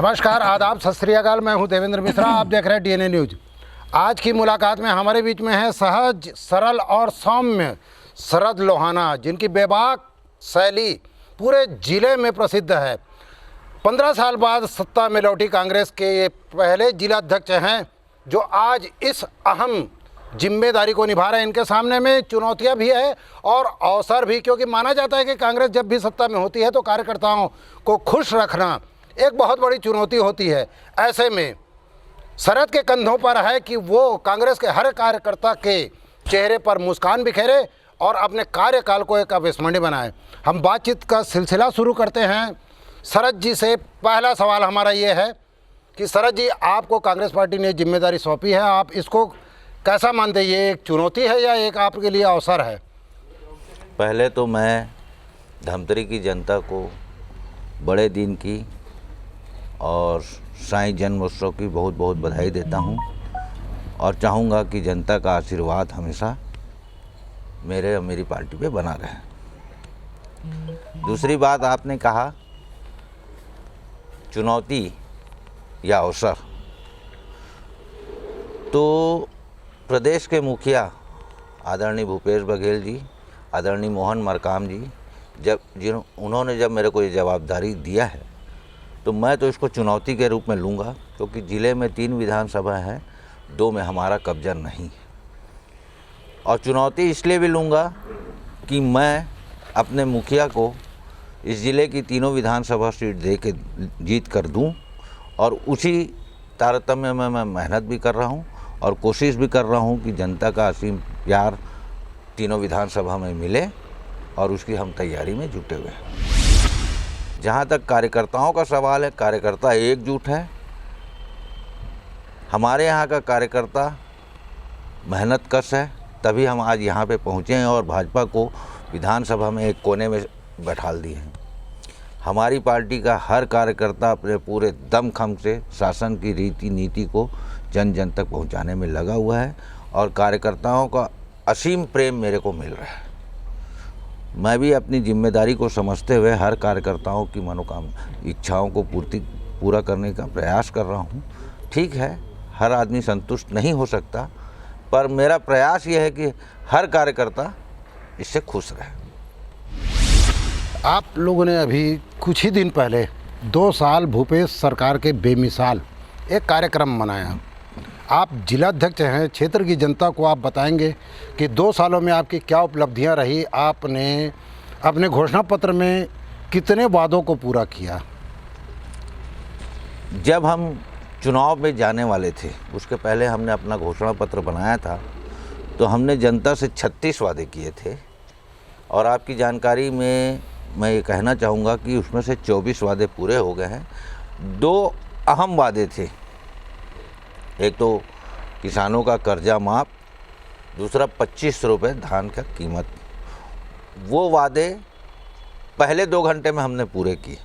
नमस्कार, आदाब, सत श्री अकाल। मैं हूं देवेंद्र मिश्रा, आप देख रहे हैं डीएनए न्यूज। आज की मुलाकात में हमारे बीच में है सहज, सरल और सौम्य शरद लोहाना, जिनकी बेबाक शैली पूरे जिले में प्रसिद्ध है। 15 साल बाद सत्ता में लौटी कांग्रेस के ये पहले जिलाध्यक्ष हैं जो आज इस अहम जिम्मेदारी को निभा रहे हैं। इनके सामने में चुनौतियां भी है और अवसर भी, क्योंकि माना जाता है कि कांग्रेस जब भी सत्ता में होती है तो कार्यकर्ताओं को खुश रखना एक बहुत बड़ी चुनौती होती है। ऐसे में शरद के कंधों पर है कि वो कांग्रेस के हर कार्यकर्ता के चेहरे पर मुस्कान बिखेरे और अपने कार्यकाल को एक अविस्मरणीय बनाए। हम बातचीत का सिलसिला शुरू करते हैं शरद जी से। पहला सवाल हमारा ये है कि शरद जी, आपको कांग्रेस पार्टी ने जिम्मेदारी सौंपी है, आप इसको कैसा मानते हैं? ये एक चुनौती है या एक आपके लिए अवसर है? पहले तो मैं धमतरी की जनता को बड़े दिन की और साईं जन्मोत्सव की बहुत बहुत बधाई देता हूं और चाहूँगा कि जनता का आशीर्वाद हमेशा मेरे और मेरी पार्टी पे बना रहे। दूसरी बात, आपने कहा चुनौती या अवसर, तो प्रदेश के मुखिया आदरणीय भूपेश बघेल जी, आदरणीय मोहन मरकाम जी, उन्होंने जब मेरे को ये जवाबदारी दिया है तो मैं तो इसको चुनौती के रूप में लूँगा, क्योंकि ज़िले में 3 विधानसभा हैं, 2 में हमारा कब्जा नहीं है। और चुनौती इसलिए भी लूँगा कि मैं अपने मुखिया को इस ज़िले की 3 विधानसभा सीट दे के जीत कर दूँ और उसी तारतम्य में मैं मेहनत भी कर रहा हूँ और कोशिश भी कर रहा हूँ कि जनता का असीम प्यार 3 विधानसभा में मिले और उसकी हम तैयारी में जुटे हुए हैं। जहाँ तक कार्यकर्ताओं का सवाल है, कार्यकर्ता एकजुट है। हमारे यहाँ का कार्यकर्ता मेहनत कश है, तभी हम आज यहाँ पे पहुँचे हैं और भाजपा को विधानसभा में एक कोने में बैठाल दिए हैं। हमारी पार्टी का हर कार्यकर्ता अपने पूरे दमखम से शासन की रीति नीति को जन जन तक पहुँचाने में लगा हुआ है और कार्यकर्ताओं का असीम प्रेम मेरे को मिल रहा है। मैं भी अपनी जिम्मेदारी को समझते हुए हर कार्यकर्ताओं की मनोकामना इच्छाओं को पूरा करने का प्रयास कर रहा हूं। ठीक है, हर आदमी संतुष्ट नहीं हो सकता, पर मेरा प्रयास यह है कि हर कार्यकर्ता इससे खुश रहे। आप लोगों ने अभी कुछ ही दिन पहले 2 साल भूपेश सरकार के बेमिसाल एक कार्यक्रम मनाया। आप जिलाध्यक्ष हैं, क्षेत्र की जनता को आप बताएंगे कि 2 सालों में आपकी क्या उपलब्धियां रही? आपने अपने घोषणा पत्र में कितने वादों को पूरा किया? जब हम चुनाव में जाने वाले थे उसके पहले हमने अपना घोषणा पत्र बनाया था, तो हमने जनता से 36 वादे किए थे और आपकी जानकारी में मैं ये कहना चाहूँगा कि उसमें से 24 वादे पूरे हो गए हैं। 2 अहम वादे थे, एक तो किसानों का कर्जा माफ, दूसरा 25 रुपये धान का कीमत। वो वादे पहले 2 घंटे में हमने पूरे किए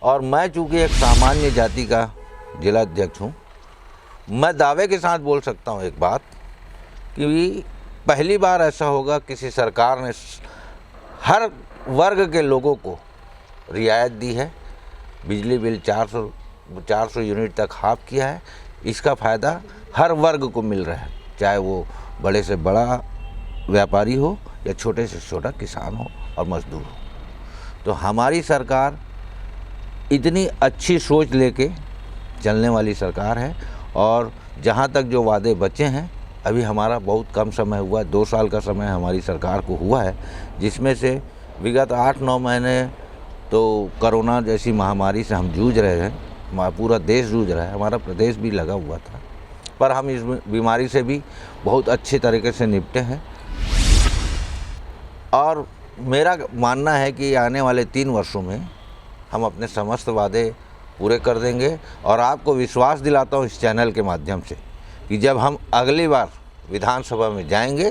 और मैं चूँकि एक सामान्य जाति का जिलाध्यक्ष हूँ, मैं दावे के साथ बोल सकता हूँ एक बात कि पहली बार ऐसा होगा किसी सरकार ने हर वर्ग के लोगों को रियायत दी है। बिजली बिल 400 यूनिट तक हाफ किया है। इसका फ़ायदा हर वर्ग को मिल रहा है, चाहे वो बड़े से बड़ा व्यापारी हो या छोटे से छोटा किसान हो और मजदूर हो। तो हमारी सरकार इतनी अच्छी सोच लेके चलने वाली सरकार है और जहाँ तक जो वादे बचे हैं, अभी हमारा बहुत कम समय हुआ, 2 साल का समय हमारी सरकार को हुआ है, जिसमें से विगत 8-9 महीने तो कोरोना जैसी महामारी से हम जूझ रहे हैं, पूरा देश जूझ रहा है, हमारा प्रदेश भी लगा हुआ था, पर हम इस बीमारी से भी बहुत अच्छे तरीके से निपटे हैं। और मेरा मानना है कि आने वाले 3 वर्षों में हम अपने समस्त वादे पूरे कर देंगे और आपको विश्वास दिलाता हूँ इस चैनल के माध्यम से कि जब हम अगली बार विधानसभा में जाएंगे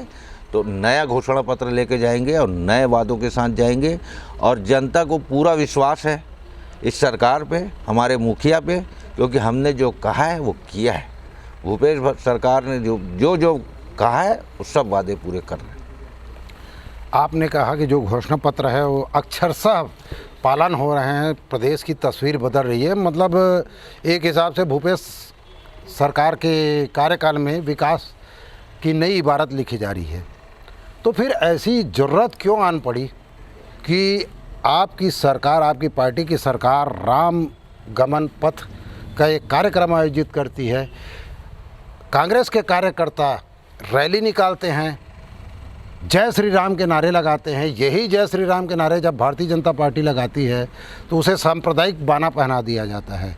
तो नया घोषणा पत्र लेके जाएंगे और नए वादों के साथ जाएंगे और जनता को पूरा विश्वास है इस सरकार पे, हमारे मुखिया पे, क्योंकि हमने जो कहा है वो किया है। भूपेश सरकार ने जो कहा है वो सब वादे पूरे कर रहे हैं। आपने कहा कि जो घोषणा पत्र है वो अक्षरशः पालन हो रहे हैं, प्रदेश की तस्वीर बदल रही है। मतलब एक हिसाब से भूपेश सरकार के कार्यकाल में विकास की नई इबारत लिखी जा रही है। तो फिर ऐसी ज़रूरत क्यों आन पड़ी कि आपकी सरकार, आपकी पार्टी की सरकार राम गमन पथ का एक कार्यक्रम आयोजित करती है, कांग्रेस के कार्यकर्ता रैली निकालते हैं, जय श्री राम के नारे लगाते हैं। यही जय श्री राम के नारे जब भारतीय जनता पार्टी लगाती है तो उसे सांप्रदायिक बाना पहना दिया जाता है।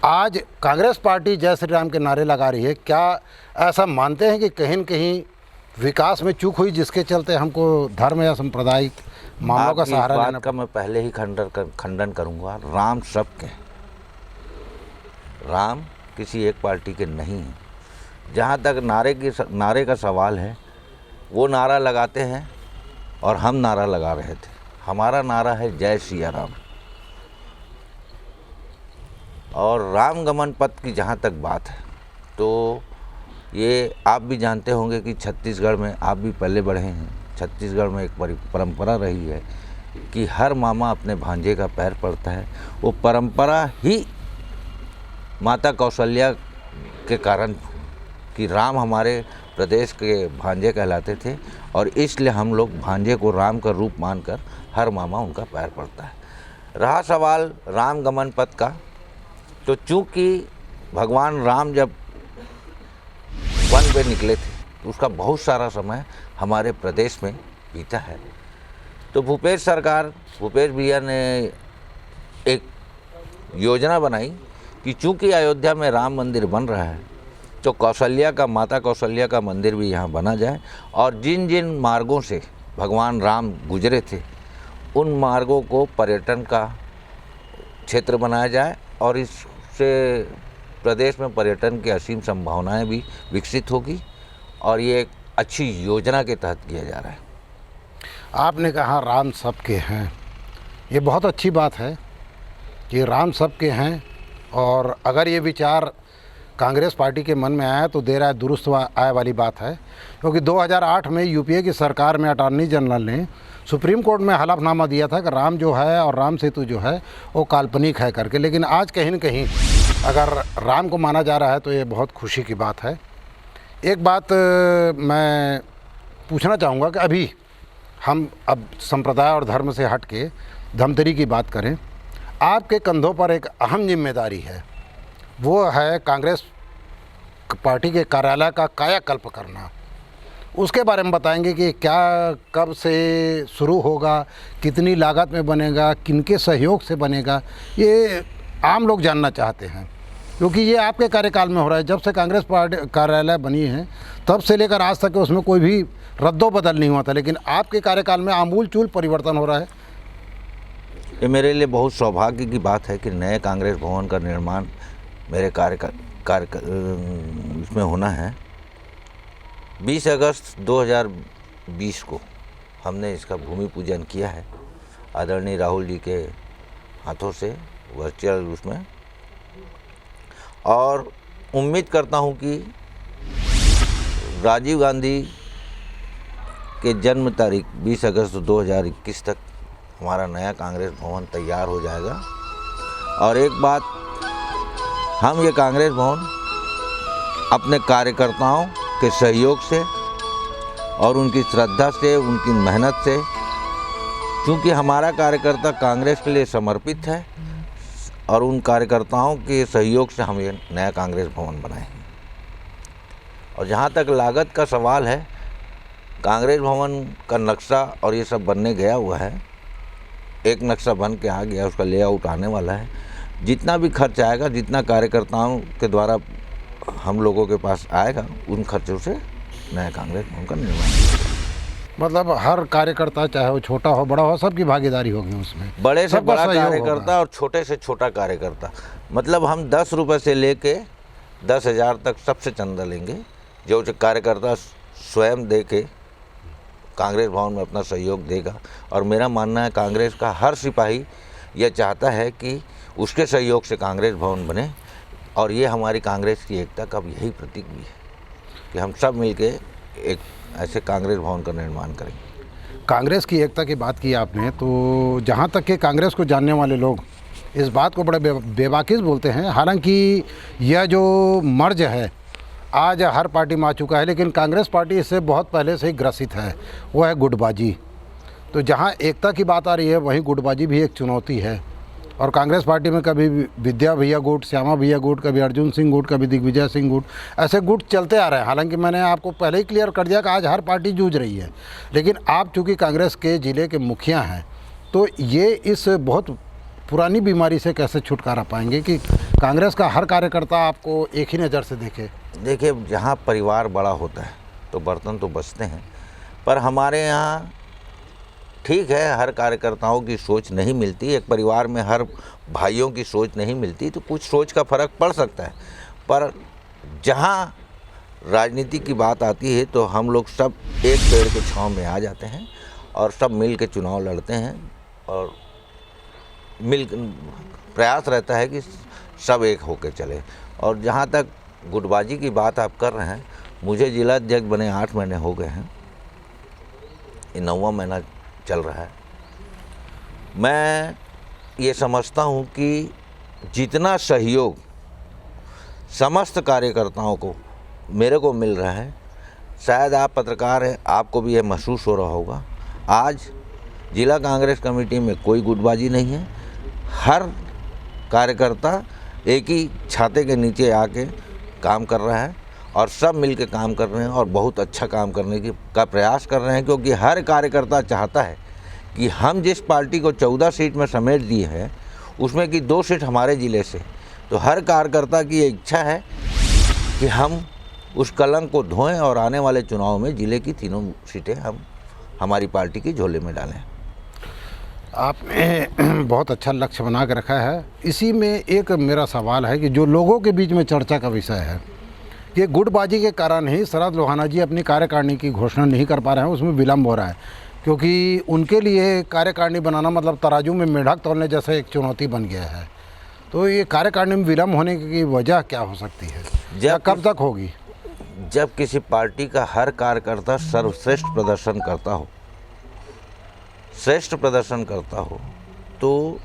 आज कांग्रेस पार्टी जय श्री राम के नारे लगा रही है। क्या ऐसा मानते हैं कि कहीं न कहीं विकास में चूक हुई, जिसके चलते हमको धर्म या सांप्रदायिक मामलों का आपकी सहारा इस लेना बात का मैं पहले ही खंडन करूंगा। राम सबके, राम किसी एक पार्टी के नहीं हैं। जहाँ तक नारे का सवाल है, वो नारा लगाते हैं और हम नारा लगा रहे थे। हमारा नारा है जय सिया राम। और राम गमन पथ की जहाँ तक बात है, तो ये आप भी जानते होंगे कि छत्तीसगढ़ में, आप भी पले बढ़े हैं, छत्तीसगढ़ में एक परंपरा रही है कि हर मामा अपने भांजे का पैर पड़ता है। वो परंपरा ही माता कौशल्या के कारण कि राम हमारे प्रदेश के भांजे कहलाते थे, और इसलिए हम लोग भांजे को राम का रूप मानकर हर मामा उनका पैर पड़ता है। रहा सवाल राम गमन पथ का, तो चूँकि भगवान राम जब वन पे निकले थे तो उसका बहुत सारा समय हमारे प्रदेश में बीता है। तो भूपेश भैया ने एक योजना बनाई कि चूँकि अयोध्या में राम मंदिर बन रहा है, तो माता कौशल्या का मंदिर भी यहाँ बना जाए, और जिन जिन मार्गों से भगवान राम गुजरे थे उन मार्गों को पर्यटन का क्षेत्र बनाया जाए, और इससे प्रदेश में पर्यटन की असीम संभावनाएं भी विकसित होगी, और ये एक अच्छी योजना के तहत किया जा रहा है। आपने कहा राम सबके हैं, ये बहुत अच्छी बात है कि राम सबके हैं, और अगर ये विचार कांग्रेस पार्टी के मन में आया तो देर आए दुरुस्त आए वाली बात है। क्योंकि 2008 में यूपीए की सरकार में अटॉर्नी जनरल ने सुप्रीम कोर्ट में हलफनामा दिया था कि राम जो है और राम सेतु जो है वो काल्पनिक है करके। लेकिन आज कहीं न कहीं अगर राम को माना जा रहा है तो ये बहुत खुशी की बात है। एक बात मैं पूछना चाहूँगा कि अभी हम अब संप्रदाय और धर्म से हट के धमतरी की बात करें, आपके कंधों पर एक अहम जिम्मेदारी है, वो है कांग्रेस पार्टी के कार्यालय का कायाकल्प करना। उसके बारे में बताएंगे कि क्या, कब से शुरू होगा, कितनी लागत में बनेगा, किनके सहयोग से बनेगा, ये आम लोग जानना चाहते हैं। क्योंकि ये आपके कार्यकाल में हो रहा है। जब से कांग्रेस पार्टी कार्यालय बनी है तब से लेकर आज तक उसमें कोई भी रद्दोबदल नहीं हुआ था, लेकिन आपके कार्यकाल में आमूल चूल परिवर्तन हो रहा है। ये मेरे लिए बहुत सौभाग्य की बात है कि नए कांग्रेस भवन का निर्माण मेरे इसमें होना है। 20 अगस्त 2020 को हमने इसका भूमि पूजन किया है आदरणीय राहुल जी के हाथों से, वर्चुअल उसमें, और उम्मीद करता हूं कि राजीव गांधी के जन्म तारीख 20 अगस्त 2021 तक हमारा नया कांग्रेस भवन तैयार हो जाएगा। और एक बात, हम ये कांग्रेस भवन अपने कार्यकर्ताओं के सहयोग से और उनकी श्रद्धा से, उनकी मेहनत से, क्योंकि हमारा कार्यकर्ता कांग्रेस के लिए समर्पित है, और उन कार्यकर्ताओं के सहयोग से हम ये नया कांग्रेस भवन बनाए हैं। और जहाँ तक लागत का सवाल है, कांग्रेस भवन का नक्शा और ये सब बनने गया हुआ है, एक नक्शा बन के आ गया, उसका लेआउट आने वाला है। जितना भी खर्च आएगा, जितना कार्यकर्ताओं के द्वारा हम लोगों के पास आएगा, उन खर्चों से नया कांग्रेस भवन का निर्माण होगा। मतलब हर कार्यकर्ता, चाहे वो छोटा हो बड़ा हो, सबकी भागीदारी होगी उसमें, बड़े से सबका बड़ा सहयोग कार्यकर्ता और छोटे से छोटा कार्यकर्ता। मतलब हम 10 रुपये से लेके 10,000 तक सबसे चंदा लेंगे, जो कार्यकर्ता स्वयं दे के कांग्रेस भवन में अपना सहयोग देगा। और मेरा मानना है कांग्रेस का हर सिपाही यह चाहता है कि उसके सहयोग से कांग्रेस भवन बने, और ये हमारी कांग्रेस की एकता का यही प्रतीक भी है कि हम सब मिलके एक ऐसे कांग्रेस भवन का निर्माण करेंगे। कांग्रेस की एकता की बात की आपने, तो जहाँ तक कि कांग्रेस को जानने वाले लोग इस बात को बड़े बेबाकिस बोलते हैं। हालांकि यह जो मर्ज है आज हर पार्टी में आ चुका है, लेकिन कांग्रेस पार्टी इससे बहुत पहले से ही ग्रसित है, वो है गुटबाजी। तो जहाँ एकता की बात आ रही है वहीं गुटबाजी भी एक चुनौती है। और कांग्रेस पार्टी में कभी विद्या भैया गुट, श्यामा भैया गुट, कभी अर्जुन सिंह गुट, कभी दिग्विजय सिंह गुट, ऐसे गुट चलते आ रहे हैं। हालांकि मैंने आपको पहले ही क्लियर कर दिया कि आज हर पार्टी जूझ रही है, लेकिन आप चूँकि कांग्रेस के ज़िले के मुखिया हैं, तो ये इस बहुत पुरानी बीमारी से कैसे छुटकारा पाएंगे कि कांग्रेस का हर कार्यकर्ता आपको एक ही नज़र से देखे? देखिए, जहाँ परिवार बड़ा होता है तो बर्तन तो बचते हैं, पर हमारे यहाँ ठीक है, हर कार्यकर्ताओं की सोच नहीं मिलती, एक परिवार में हर भाइयों की सोच नहीं मिलती, तो कुछ सोच का फ़र्क पड़ सकता है। पर जहाँ राजनीति की बात आती है तो हम लोग सब एक पेड़ के छांव में आ जाते हैं और सब मिल के चुनाव लड़ते हैं, और प्रयास रहता है कि सब एक होकर चले। और जहाँ तक गुटबाजी की बात आप कर रहे हैं, मुझे जिला अध्यक्ष बने 8 महीने हो गए हैं, ये 9वां महीना चल रहा है। मैं ये समझता हूँ कि जितना सहयोग समस्त कार्यकर्ताओं को मेरे को मिल रहा है, शायद आप पत्रकार हैं, आपको भी ये महसूस हो रहा होगा, आज जिला कांग्रेस कमेटी में कोई गुटबाजी नहीं है। हर कार्यकर्ता एक ही छाते के नीचे आके काम कर रहा है और सब मिल के काम कर रहे हैं और बहुत अच्छा काम करने का प्रयास कर रहे हैं, क्योंकि हर कार्यकर्ता चाहता है कि हम जिस पार्टी को 14 सीट में समेट दिए हैं उसमें कि 2 सीट हमारे ज़िले से, तो हर कार्यकर्ता की इच्छा है कि हम उस कलंक को धोएं और आने वाले चुनाव में ज़िले की 3 सीटें हम हमारी पार्टी की झोले में डालें। आपने बहुत अच्छा लक्ष्य बना के रखा है। इसी में एक मेरा सवाल है कि जो लोगों के बीच में चर्चा का विषय है, ये गुटबाजी के कारण ही शरद लोहाना जी अपनी कार्यकारिणी की घोषणा नहीं कर पा रहे हैं, उसमें विलम्ब हो रहा है, क्योंकि उनके लिए कार्यकारिणी बनाना मतलब तराजू में मेढक तौलने जैसा एक चुनौती बन गया है। तो ये कार्यकारिणी में विलम्ब होने की वजह क्या हो सकती है या कब तक होगी? जब किसी पार्टी का हर कार्यकर्ता सर्वश्रेष्ठ प्रदर्शन करता हो, श्रेष्ठ प्रदर्शन करता हो, तो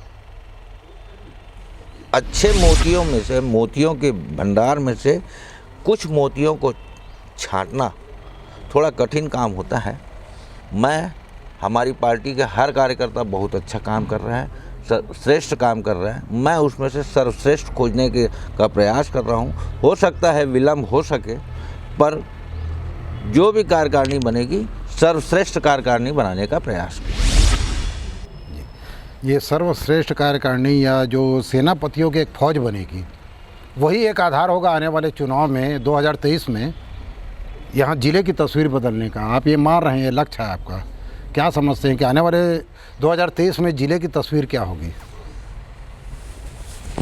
अच्छे मोतियों में से, मोतियों के भंडार में से कुछ मोतियों को छांटना थोड़ा कठिन काम होता है। हमारी पार्टी के हर कार्यकर्ता बहुत अच्छा काम कर रहा है, श्रेष्ठ काम कर रहा है, मैं उसमें से सर्वश्रेष्ठ खोजने का प्रयास कर रहा हूँ। हो सकता है विलम्ब हो सके, पर जो भी कार्यकारिणी बनेगी सर्वश्रेष्ठ कार्यकारिणी बनाने का प्रयास करें। ये सर्वश्रेष्ठ कार्यकारिणी या जो सेनापतियों की एक फौज बनेगी, वही एक आधार होगा आने वाले चुनाव में 2023 में यहाँ ज़िले की तस्वीर बदलने का। आप ये मान रहे हैं, ये लक्ष्य है आपका। क्या समझते हैं कि आने वाले 2023 में ज़िले की तस्वीर क्या होगी?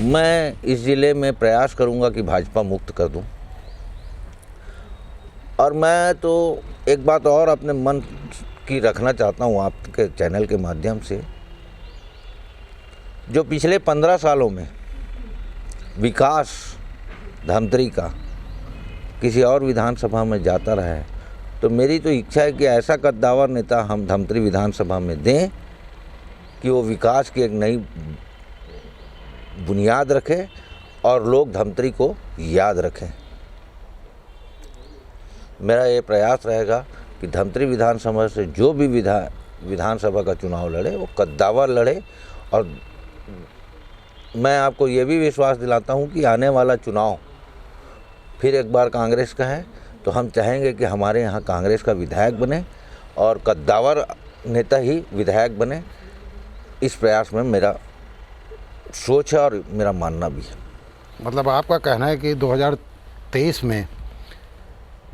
मैं इस ज़िले में प्रयास करूंगा कि भाजपा मुक्त कर दूं, और मैं तो एक बात और अपने मन की रखना चाहता हूं आपके चैनल के माध्यम से। जो पिछले 15 सालों में विकास धमतरी का किसी और विधानसभा में जाता रहा है, तो मेरी तो इच्छा है कि ऐसा कद्दावर नेता हम धमतरी विधानसभा में दें कि वो विकास की एक नई बुनियाद रखे और लोग धमतरी को याद रखें। मेरा ये प्रयास रहेगा कि धमतरी विधानसभा से जो भी विधानसभा का चुनाव लड़े वो कद्दावर लड़े। और मैं आपको ये भी विश्वास दिलाता हूँ कि आने वाला चुनाव फिर एक बार कांग्रेस का है, तो हम चाहेंगे कि हमारे यहाँ कांग्रेस का विधायक बने और कद्दावर नेता ही विधायक बने। इस प्रयास में मेरा सोच है और मेरा मानना भी है। मतलब आपका कहना है कि 2023 में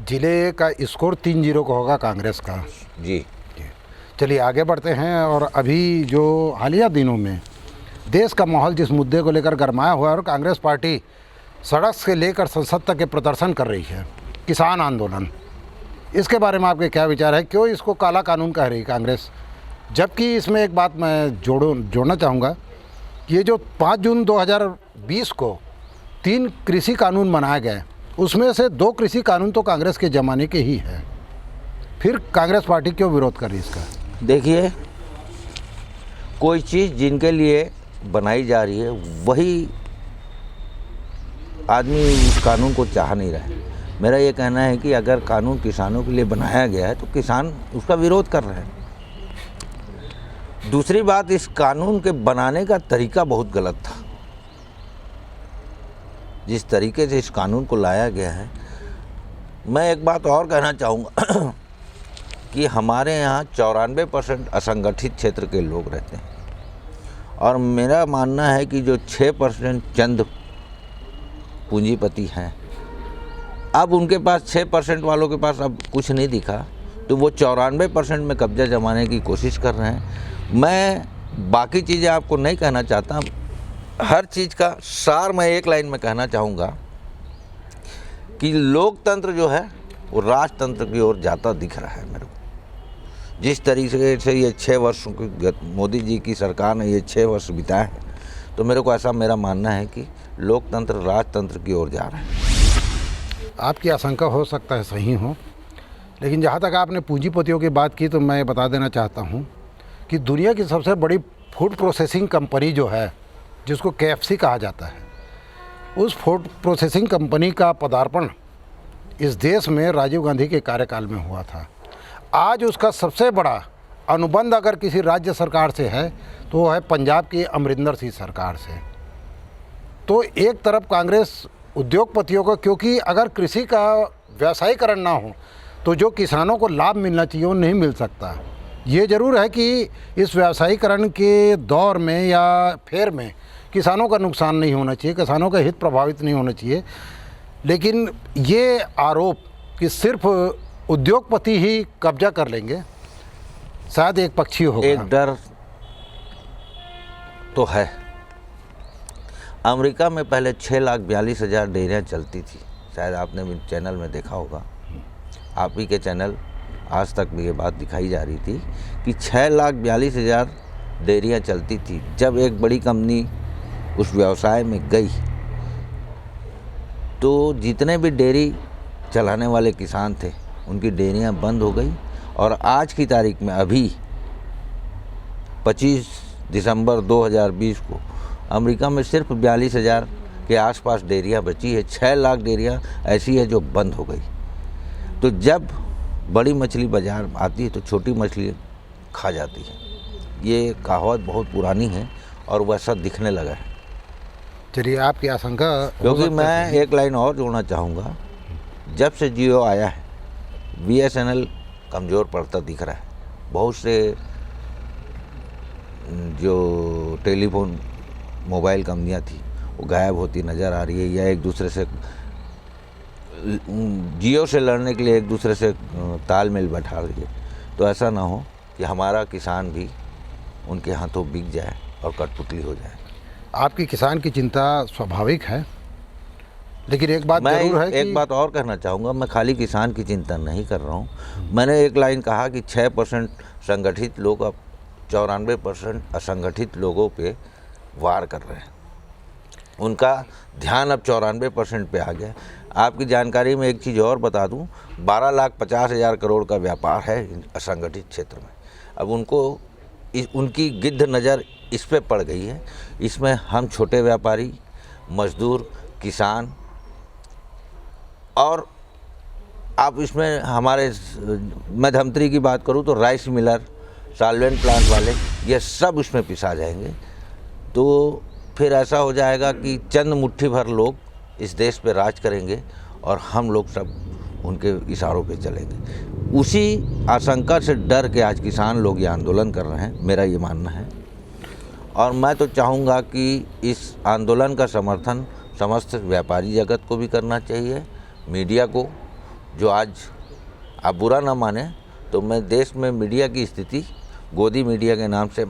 ज़िले का स्कोर 3-0 का होगा कांग्रेस का? जी। चलिए आगे बढ़ते हैं। और अभी जो हालिया दिनों में देश का माहौल जिस मुद्दे को लेकर गरमाया हुआ है और कांग्रेस पार्टी सड़क से लेकर संसद तक के प्रदर्शन कर रही है, किसान आंदोलन, इसके बारे में आपके क्या विचार है? क्यों इसको काला कानून कह रही है कांग्रेस? जबकि इसमें एक बात मैं जोड़ना चाहूँगा, ये जो 5 जून 2020 को 3 कृषि कानून बनाए गए, उसमें से 2 कृषि कानून तो कांग्रेस के ज़माने के ही है। फिर कांग्रेस पार्टी क्यों विरोध कर रही है इसका? देखिए, कोई चीज़ जिनके लिए बनाई जा रही है वही आदमी उस कानून को चाह नहीं रहा है। मेरा ये कहना है कि अगर कानून किसानों के लिए बनाया गया है तो किसान उसका विरोध कर रहे हैं। दूसरी बात, इस कानून के बनाने का तरीका बहुत गलत था। जिस तरीके से इस कानून को लाया गया है, मैं एक बात और कहना चाहूँगा कि हमारे यहाँ 94% असंगठित क्षेत्र के लोग रहते हैं और मेरा मानना है कि जो 6% चंद पूंजीपति हैं, अब उनके पास 6% वालों के पास अब कुछ नहीं दिखा, तो वो 94% में कब्जा जमाने की कोशिश कर रहे हैं। मैं बाकी चीज़ें आपको नहीं कहना चाहता, हर चीज़ का सार मैं एक लाइन में कहना चाहूँगा कि लोकतंत्र जो है वो राजतंत्र की ओर जाता दिख रहा है मेरे को। जिस तरीके से ये 6 वर्ष मोदी जी की सरकार ने ये 6 वर्ष बिताए हैं, तो मेरे को ऐसा मेरा मानना है कि लोकतंत्र राजतंत्र की ओर जा रहा है। आपकी आशंका हो सकता है सही हो, लेकिन जहाँ तक आपने पूंजीपतियों की बात की तो मैं बता देना चाहता हूँ कि दुनिया की सबसे बड़ी फूड प्रोसेसिंग कंपनी जो है, जिसको KFC कहा जाता है, उस फूड प्रोसेसिंग कंपनी का पदार्पण इस देश में राजीव गांधी के कार्यकाल में हुआ था। आज उसका सबसे बड़ा अनुबंध अगर किसी राज्य सरकार से है तो वो है पंजाब की अमरिंदर सिंह सरकार से। तो एक तरफ कांग्रेस उद्योगपतियों को, क्योंकि अगर कृषि का व्यावसायीकरण ना हो तो जो किसानों को लाभ मिलना चाहिए वो नहीं मिल सकता। ये ज़रूर है कि इस व्यावसायीकरण के दौर में या फेर में किसानों का नुकसान नहीं होना चाहिए, किसानों का हित प्रभावित नहीं होना चाहिए, लेकिन ये आरोप कि सिर्फ उद्योगपति ही कब्जा कर लेंगे शायद एक पक्षी होगा। एक डर तो है। अमेरिका में पहले 6,42,000 डेयरियाँ चलती थी, शायद आपने भी चैनल में देखा होगा, आप ही के चैनल आज तक भी ये बात दिखाई जा रही थी कि 6,42,000 डेयरियाँ चलती थी। जब एक बड़ी कंपनी उस व्यवसाय में गई तो जितने भी डेयरी चलाने वाले किसान थे उनकी डेयरियाँ बंद हो गई और आज की तारीख में अभी 25 दिसंबर 2020 को अमेरिका में सिर्फ 42,000 के आसपास डेयरियाँ बची है। 6 लाख डेयरियाँ ऐसी है जो बंद हो गई। तो जब बड़ी मछली बाजार आती है तो छोटी मछली खा जाती है। ये कहावत बहुत पुरानी है और वैसा दिखने लगा है। चलिए, आपकी आशंका क्योंकि मैं एक लाइन और जोड़ना चाहूँगा, जब से जियो आया है BSNL कमज़ोर पड़ता दिख रहा है। बहुत से जो टेलीफोन मोबाइल कंपनियां थी वो गायब होती नज़र आ रही है या एक दूसरे से जियो से लड़ने के लिए एक दूसरे से तालमेल बैठा रही है। तो ऐसा ना हो कि हमारा किसान भी उनके हाथों बिक जाए और कठपुतली हो जाए। आपकी किसान की चिंता स्वाभाविक है, लेकिन एक बात मैं जरूर है कि एक बात और कहना चाहूँगा, मैं खाली किसान की चिंता नहीं कर रहा हूँ। मैंने एक लाइन कहा कि 6% संगठित लोग अब 94% असंगठित लोगों पे वार कर रहे हैं। उनका ध्यान अब 94% पे आ गया। आपकी जानकारी में एक चीज़ और बता दूं, 12,50,000 करोड़ का व्यापार है असंगठित क्षेत्र में। अब उनकी गिद्ध नज़र इस पे पड़ गई है। इसमें हम छोटे व्यापारी, मजदूर, किसान और आप इसमें हमारे, मैं धमतरी की बात करूं तो राइस मिलर, सॉल्वेंट प्लांट वाले, ये सब इसमें पिसा जाएंगे। तो फिर ऐसा हो जाएगा कि चंद मुट्ठी भर लोग इस देश पे राज करेंगे और हम लोग सब उनके इशारों पे चलेंगे। उसी आशंका से डर के आज किसान लोग ये आंदोलन कर रहे हैं, मेरा ये मानना है। और मैं तो चाहूँगा कि इस आंदोलन का समर्थन समस्त व्यापारी जगत को भी करना चाहिए, मीडिया को, जो आज आप बुरा ना माने तो मैं देश में मीडिया की स्थिति गोदी मीडिया के नाम से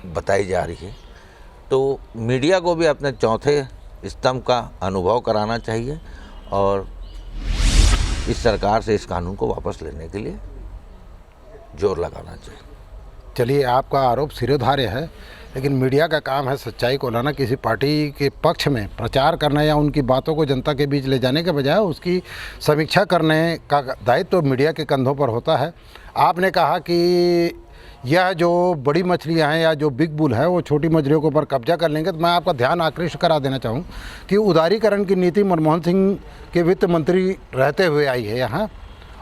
बताई जा रही है। तो मीडिया को भी अपने चौथे स्तंभ का अनुभव कराना चाहिए और इस सरकार से इस कानून को वापस लेने के लिए जोर लगाना चाहिए। चलिए, आपका आरोप सिरोधार्य है, लेकिन मीडिया का काम है सच्चाई को लाना, किसी पार्टी के पक्ष में प्रचार करना या उनकी बातों को जनता के बीच ले जाने के बजाय उसकी समीक्षा करने का दायित्व तो मीडिया के कंधों पर होता है। आपने कहा कि यह जो बड़ी मछलियां हैं या जो बिग बुल है वो छोटी मछलियों के ऊपर कब्जा कर लेंगे, तो मैं आपका ध्यान आकृष्ट करा देना चाहूँ कि उदारीकरण की नीति मनमोहन सिंह के वित्त मंत्री रहते हुए आई है यहाँ,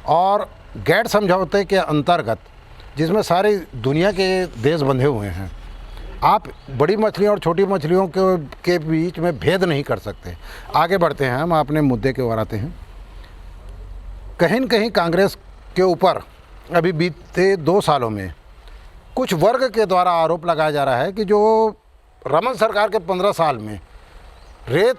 और गैर समझौते के अंतर्गत जिसमें सारी दुनिया के देश बंधे हुए हैं, आप बड़ी मछलियों और छोटी मछलियों के बीच में भेद नहीं कर सकते। आगे बढ़ते हैं, हम अपने मुद्दे के ओर आते हैं। कहीं न कहीं कांग्रेस के ऊपर अभी बीते 2 सालों में कुछ वर्ग के द्वारा आरोप लगाया जा रहा है कि जो रमन सरकार के 15 साल में रेत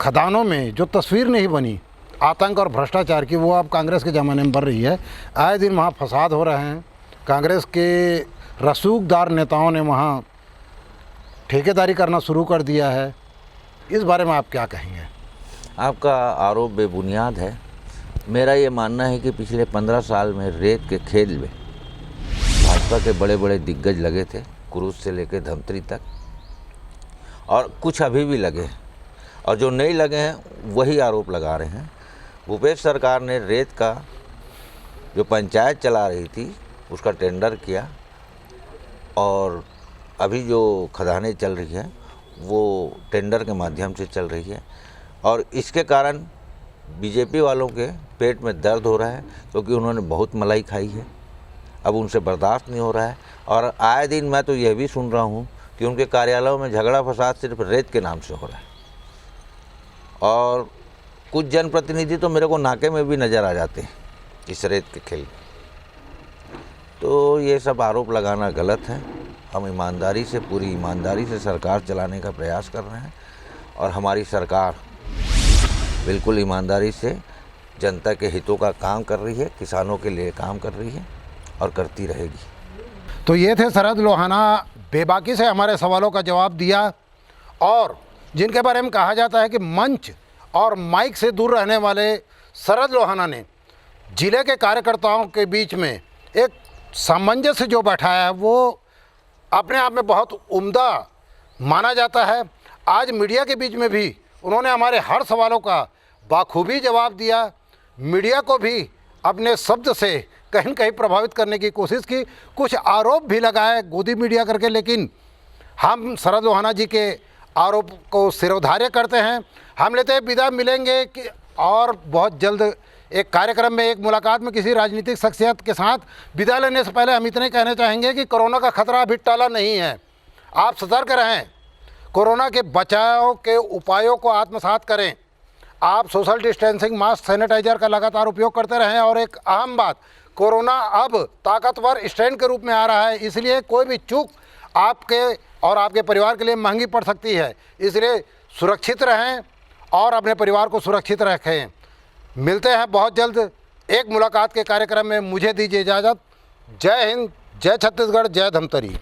खदानों में जो तस्वीर नहीं बनी आतंक और भ्रष्टाचार की, वो अब कांग्रेस के ज़माने में बढ़ रही है। आए दिन वहाँ फसाद हो रहे हैं, कांग्रेस के रसूखदार नेताओं ने वहाँ ठेकेदारी करना शुरू कर दिया है। इस बारे में आप क्या कहेंगे? आपका आरोप बेबुनियाद है। मेरा ये मानना है कि पिछले 15 साल में रेत के खेल में भाजपा के बड़े बड़े दिग्गज लगे थे, क्रूज से लेकर धमतरी तक, और कुछ अभी भी लगे हैं, और जो नहीं लगे हैं वही आरोप लगा रहे हैं। भूपेश सरकार ने रेत का जो पंचायत चला रही थी उसका टेंडर किया, और अभी जो खदानें चल रही हैं वो टेंडर के माध्यम से चल रही है, और इसके कारण बीजेपी वालों के पेट में दर्द हो रहा है, क्योंकि उन्होंने बहुत मलाई खाई है, अब उनसे बर्दाश्त नहीं हो रहा है। और आए दिन मैं तो यह भी सुन रहा हूँ कि उनके कार्यालयों में झगड़ा फसाद सिर्फ रेत के नाम से हो रहा है, और कुछ जनप्रतिनिधि तो मेरे को नाके में भी नज़र आ जाते हैं इस रेत के खेल। तो ये सब आरोप लगाना गलत है। हम ईमानदारी से, पूरी ईमानदारी से सरकार चलाने का प्रयास कर रहे हैं, और हमारी सरकार बिल्कुल ईमानदारी से जनता के हितों का काम कर रही है, किसानों के लिए काम कर रही है और करती रहेगी। तो ये थे शरद लोहाना, बेबाकी से हमारे सवालों का जवाब दिया, और जिनके बारे में कहा जाता है कि मंच और माइक से दूर रहने वाले शरद लोहाना ने जिले के कार्यकर्ताओं के बीच में एक सामंजस्य जो बैठाया है वो अपने आप में बहुत उम्दा माना जाता है। आज मीडिया के बीच में भी उन्होंने हमारे हर सवालों का बाखूबी जवाब दिया, मीडिया को भी अपने शब्द से कहीं न कहीं प्रभावित करने की कोशिश की, कुछ आरोप भी लगाए गोदी मीडिया करके, लेकिन हम शरद लोहाना जी के आरोप को सिरोधार्य करते हैं। हम लेते हैं विदा, मिलेंगे कि और बहुत जल्द एक कार्यक्रम में, एक मुलाकात में किसी राजनीतिक शख्सियत के साथ। विदा लेने से पहले हम इतने कहना चाहेंगे कि कोरोना का खतरा अभी टला नहीं है, आप सतर्क रहें, कोरोना के बचाव के उपायों को आत्मसात करें, आप सोशल डिस्टेंसिंग, मास्क, सैनिटाइजर का लगातार उपयोग करते रहें। और एक अहम बात, कोरोना अब ताकतवर स्ट्रेन के रूप में आ रहा है, इसलिए कोई भी चूक आपके और आपके परिवार के लिए महंगी पड़ सकती है, इसलिए सुरक्षित रहें और अपने परिवार को सुरक्षित रखें। मिलते हैं बहुत जल्द एक मुलाकात के कार्यक्रम में, मुझे दीजिए इजाज़त। जय हिंद, जय छत्तीसगढ़, जय धमतरी।